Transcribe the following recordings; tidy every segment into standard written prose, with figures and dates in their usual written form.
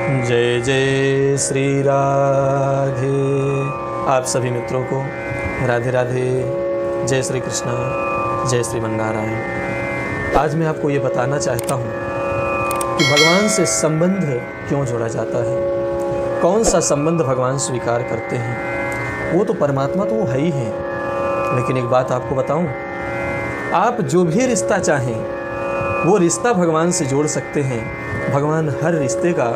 जय जय श्री राधे। आप सभी मित्रों को राधे राधे, जय श्री कृष्ण, जय श्रीमन्नारायण। आज मैं आपको ये बताना चाहता हूँ कि भगवान से संबंध क्यों जोड़ा जाता है, कौन सा संबंध भगवान स्वीकार करते हैं। वो तो परमात्मा तो वो है ही है, लेकिन एक बात आपको बताऊँ, आप जो भी रिश्ता चाहें वो रिश्ता भगवान से जोड़ सकते हैं। भगवान हर रिश्ते का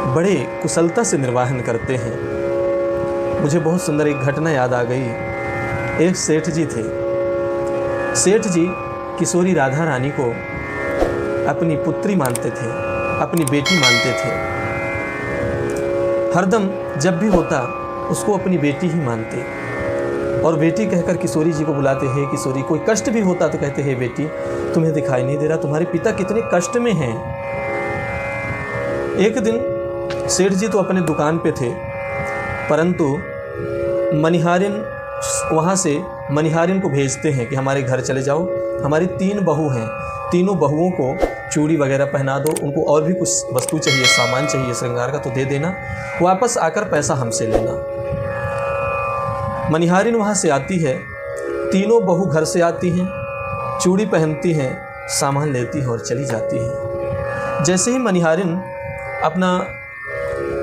बड़े कुशलता से निर्वाहन करते हैं। मुझे बहुत सुंदर एक घटना याद आ गई। एक सेठ जी थे। सेठ जी किशोरी राधा रानी को अपनी पुत्री मानते थे, अपनी बेटी मानते थे। हरदम जब भी होता उसको अपनी बेटी ही मानते, और बेटी कहकर किशोरी जी को बुलाते हैं। किशोरी, कोई कष्ट भी होता तो कहते हैं बेटी तुम्हें दिखाई नहीं दे रहा, तुम्हारे पिता कितने कष्ट में हैं। एक दिन सेठ जी तो अपने दुकान पे थे, परंतु मनिहारिन वहाँ से मनिहारिन को भेजते हैं कि हमारे घर चले जाओ, हमारी 3 बहू हैं, तीनों बहुओं को चूड़ी वगैरह पहना दो, उनको और भी कुछ वस्तु चाहिए, सामान चाहिए श्रृंगार का तो दे देना, वापस आकर पैसा हमसे लेना। मनिहारिन वहाँ से आती है, तीनों बहू घर से आती हैं, चूड़ी पहनती हैं, सामान लेती हैं और चली जाती हैं। जैसे ही मनिहारिन अपना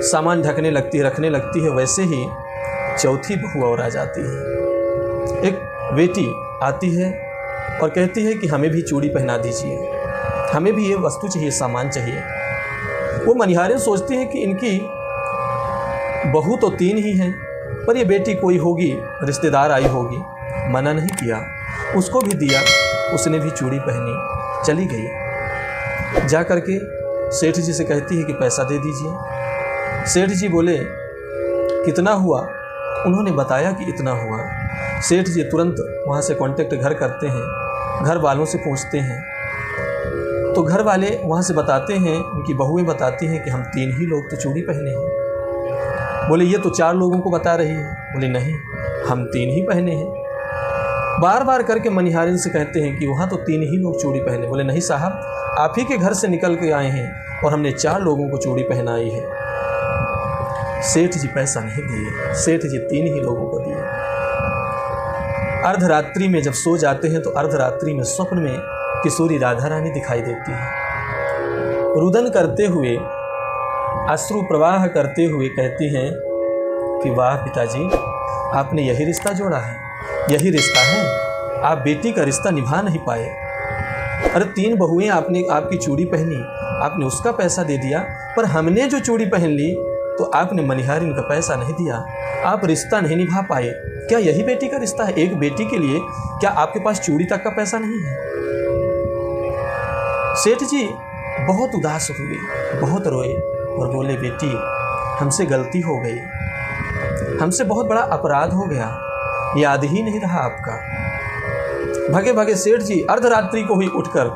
सामान ढकने लगती है, रखने लगती है, वैसे ही चौथी बहू और आ जाती है। एक बेटी आती है और कहती है कि हमें भी चूड़ी पहना दीजिए, हमें भी ये वस्तु चाहिए, सामान चाहिए। वो मनिहारिन सोचती है कि इनकी बहू तो 3 ही हैं, पर ये बेटी कोई होगी, रिश्तेदार आई होगी। मना नहीं किया, उसको भी दिया, उसने भी चूड़ी पहनी, चली गई। जा कर के सेठ जी से कहती है कि पैसा दे दीजिए। सेठ जी बोले कितना हुआ? उन्होंने बताया कि इतना हुआ। सेठ जी तुरंत वहाँ से कांटेक्ट घर करते हैं, घर वालों से पूछते हैं, तो घर वाले वहाँ से बताते हैं, उनकी बहुएं बताती हैं कि हम 3 ही लोग तो चूड़ी पहने हैं। बोले ये तो 4 लोगों को बता रही है। बोले नहीं, हम 3 ही पहने हैं। बार बार करके मनिहारिन से कहते हैं कि वहाँ तो 3 ही लोग चूड़ी पहने। बोले नहीं साहब, आप ही के घर से निकल के आए हैं और हमने 4 लोगों को चूड़ी पहनाई है। सेठ जी पैसा नहीं दिए, सेठ जी 3 ही लोगों को दिए। अर्धरात्रि में जब सो जाते हैं तो अर्धरात्रि में स्वप्न में किशोरी राधा रानी दिखाई देती है। रुदन करते हुए, अश्रु प्रवाह करते हुए कहती हैं कि वाह पिताजी, आपने यही रिश्ता जोड़ा है, यही रिश्ता है। आप बेटी का रिश्ता निभा नहीं पाए। अरे 3 बहुएं आपने आपकी चूड़ी पहनी, आपने उसका पैसा दे दिया, पर हमने जो चूड़ी पहन ली तो आपने मनिहारिन का पैसा नहीं दिया, आप रिश्ता नहीं निभा पाए। क्या यही बेटी का रिश्ता है? एक बेटी के लिए क्या आपके पास चूड़ी तक का पैसा नहीं है? सेठ जी बहुत उदास हुए, बहुत रोए और बोले बेटी हमसे गलती हो गई, हमसे बहुत बड़ा अपराध हो गया, याद ही नहीं रहा आपका। भागे भागे सेठ जी अर्धरात्रि को ही उठकर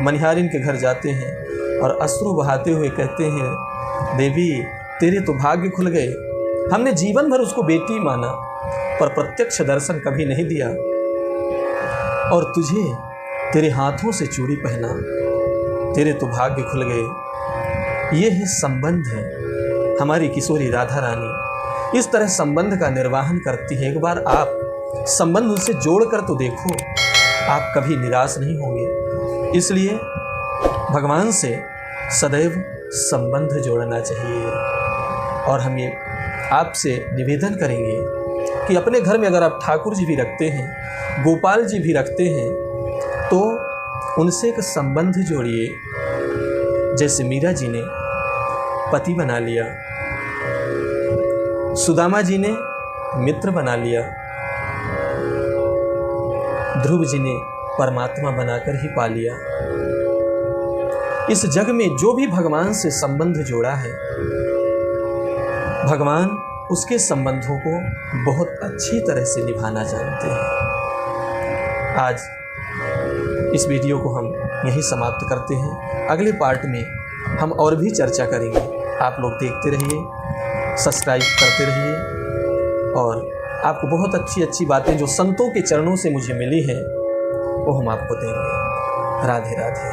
मनिहारिन के घर जाते हैं और अश्रु बहाते हुए कहते हैं देवी तेरे तो भाग्य खुल गए, हमने जीवन भर उसको बेटी माना पर प्रत्यक्ष दर्शन कभी नहीं दिया, और तुझे तेरे हाथों से चूड़ी पहना, तेरे तो भाग्य खुल गए। ये ही संबंध है हमारी किशोरी राधा रानी, इस तरह संबंध का निर्वाहन करती है। एक बार आप संबंध उनसे जोड़ कर तो देखो, आप कभी निराश नहीं होंगे। इसलिए भगवान से सदैव संबंध जोड़ना चाहिए। और हम ये आपसे निवेदन करेंगे कि अपने घर में अगर आप ठाकुर जी भी रखते हैं, गोपाल जी भी रखते हैं, तो उनसे एक संबंध जोड़िए। जैसे मीरा जी ने पति बना लिया, सुदामा जी ने मित्र बना लिया, ध्रुव जी ने परमात्मा बनाकर ही पा लिया। इस जग में जो भी भगवान से संबंध जोड़ा है, भगवान उसके संबंधों को बहुत अच्छी तरह से निभाना जानते हैं। आज इस वीडियो को हम यहीं समाप्त करते हैं। अगले पार्ट में हम और भी चर्चा करेंगे। आप लोग देखते रहिए, सब्सक्राइब करते रहिए, और आपको बहुत अच्छी अच्छी बातें जो संतों के चरणों से मुझे मिली हैं वो हम आपको देंगे। राधे राधे।